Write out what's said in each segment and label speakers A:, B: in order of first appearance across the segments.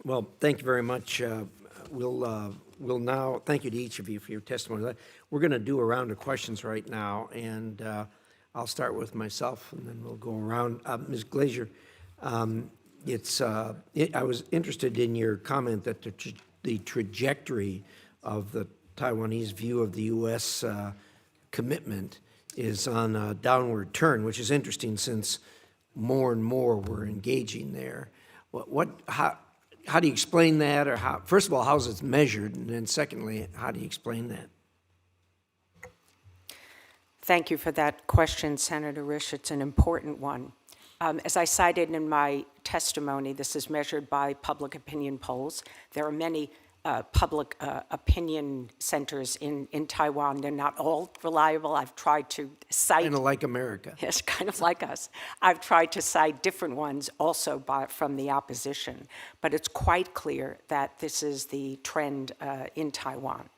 A: Well, thank you very much. We'll now, thank you to each of you for your testimony. We're going to do a round of questions right now, and I'll start with myself, and then we'll go around. Ms. Glazier, I was interested in your comment that the trajectory of the Taiwanese view of the U.S. Commitment is on a downward turn, which is interesting since more and more we're engaging there. How do you explain that, or first of all, how's it measured, and then secondly, how do you explain that?
B: Thank you for that question, Senator Risch. It's an important one. As I cited in my testimony, this is measured by public opinion polls. There are many public opinion centers in Taiwan. They're not all reliable. I've tried to cite—
A: Kind of like America.
B: Yes, kind of like us. I've tried to cite different ones also from the opposition, but it's quite clear that this is the trend in Taiwan.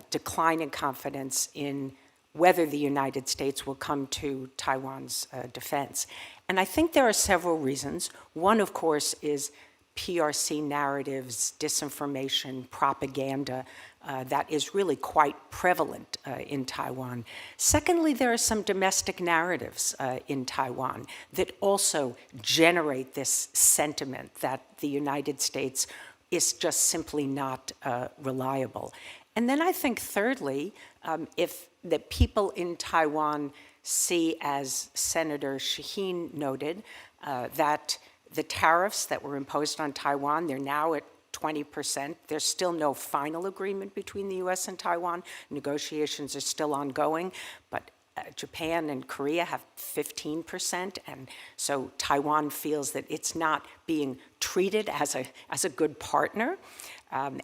B: Decline in confidence in whether the United States will come to Taiwan's defense. And I think there are several reasons. One, of course, is PRC narratives, disinformation, propaganda that is really quite prevalent in Taiwan. Secondly, there are some domestic narratives in Taiwan that also generate this sentiment that the United States is just simply not reliable. And then I think thirdly, if the people in Taiwan see, as Senator Shaheen noted, that the tariffs that were imposed on Taiwan, they're now at 20%. There's still no final agreement between the U.S. and Taiwan. Negotiations are still ongoing, but Japan and Korea have 15%, and so Taiwan feels that it's not being treated as a good partner,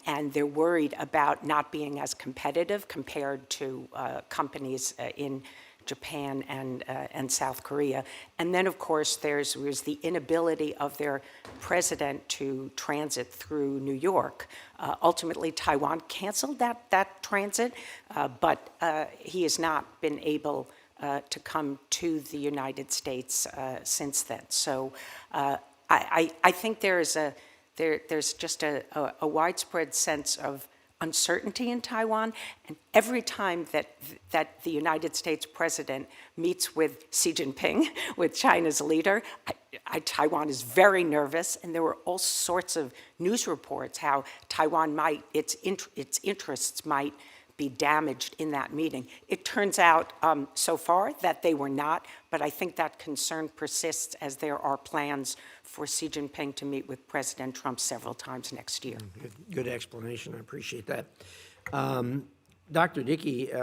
B: and they're worried about not being as competitive compared to companies in Japan and South Korea. And then, of course, was the inability of their president to transit through New York. Ultimately, Taiwan canceled that transit, but he has not been able to come to the United States since then. So I think there's just a widespread sense of uncertainty in Taiwan, and every time that the United States president meets with Xi Jinping, with China's leader, Taiwan is very nervous, and there were all sorts of news reports how Taiwan its interests might be damaged in that meeting. It turns out so far that they were not, but I think that concern persists as there are plans for Xi Jinping to meet with President Trump several times next year.
A: Good explanation. I appreciate that. Dr. Dickey,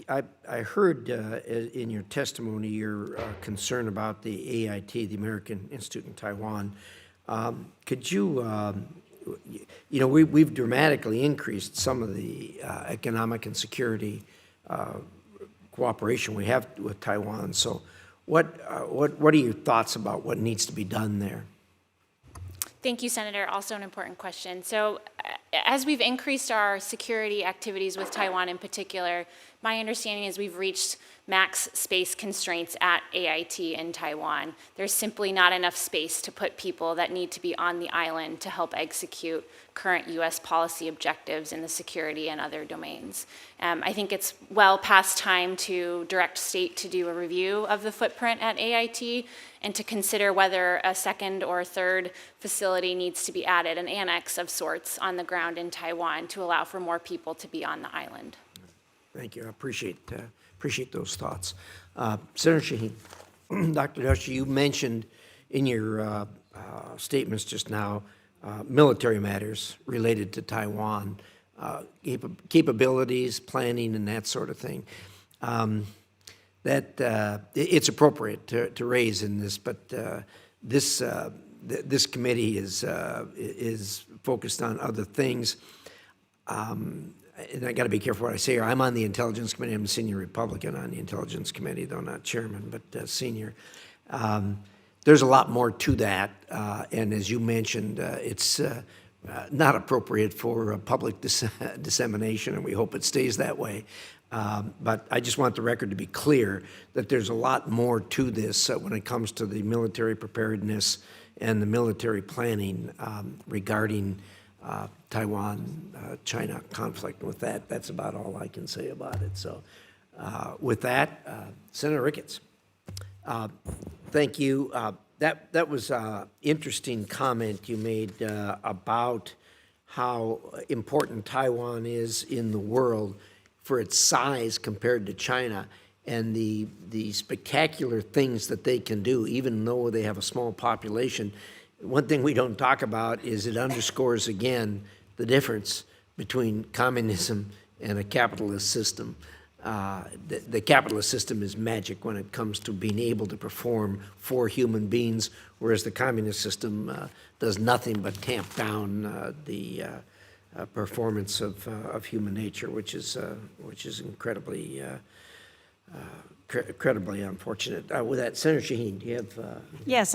A: I heard in your testimony your concern about the AIT, the American Institute in Taiwan. Could you, we've dramatically increased some of the economic and security cooperation we have with Taiwan. So what are your thoughts about what needs to be done there?
C: Thank you, Senator. Also an important question. So as we've increased our security activities with Taiwan in particular, my understanding is we've reached max space constraints at AIT in Taiwan. There's simply not enough space to put people that need to be on the island to help execute current U.S. policy objectives in the security and other domains. I think it's well past time to direct state to do a review of the footprint at AIT and to consider whether a second or third facility needs to be added, an annex of sorts on the ground in Taiwan to allow for more people to be on the island.
A: Thank you. I appreciate those thoughts. Senator Shaheen, Dr. Dushy, you mentioned in your statements just now military matters related to Taiwan, capabilities, planning, and that sort of thing. It's appropriate to raise in this, but this committee is focused on other things. And I got to be careful what I say here. I'm on the Intelligence Committee. I'm a senior Republican on the Intelligence Committee, though not chairman, but senior. There's a lot more to that, and as you mentioned, it's not appropriate for public dissemination, and we hope it stays that way. But I just want the record to be clear that there's a lot more to this when it comes to the military preparedness and the military planning regarding Taiwan-China conflict. With that, that's about all I can say about it. So with that, Senator Ricketts, thank you. That was an interesting comment you made about how important Taiwan is in the world for its size compared to China, and the spectacular things that they can do, even though they have a small population. One thing we don't talk about is it underscores, again, the difference between communism and a capitalist system. The capitalist system is magic when it comes to being able to perform for human beings, whereas the communist system does nothing but tamp down the performance of human nature, which is incredibly incredibly unfortunate. With that, Senator Shaheen, do you have?
D: Yes,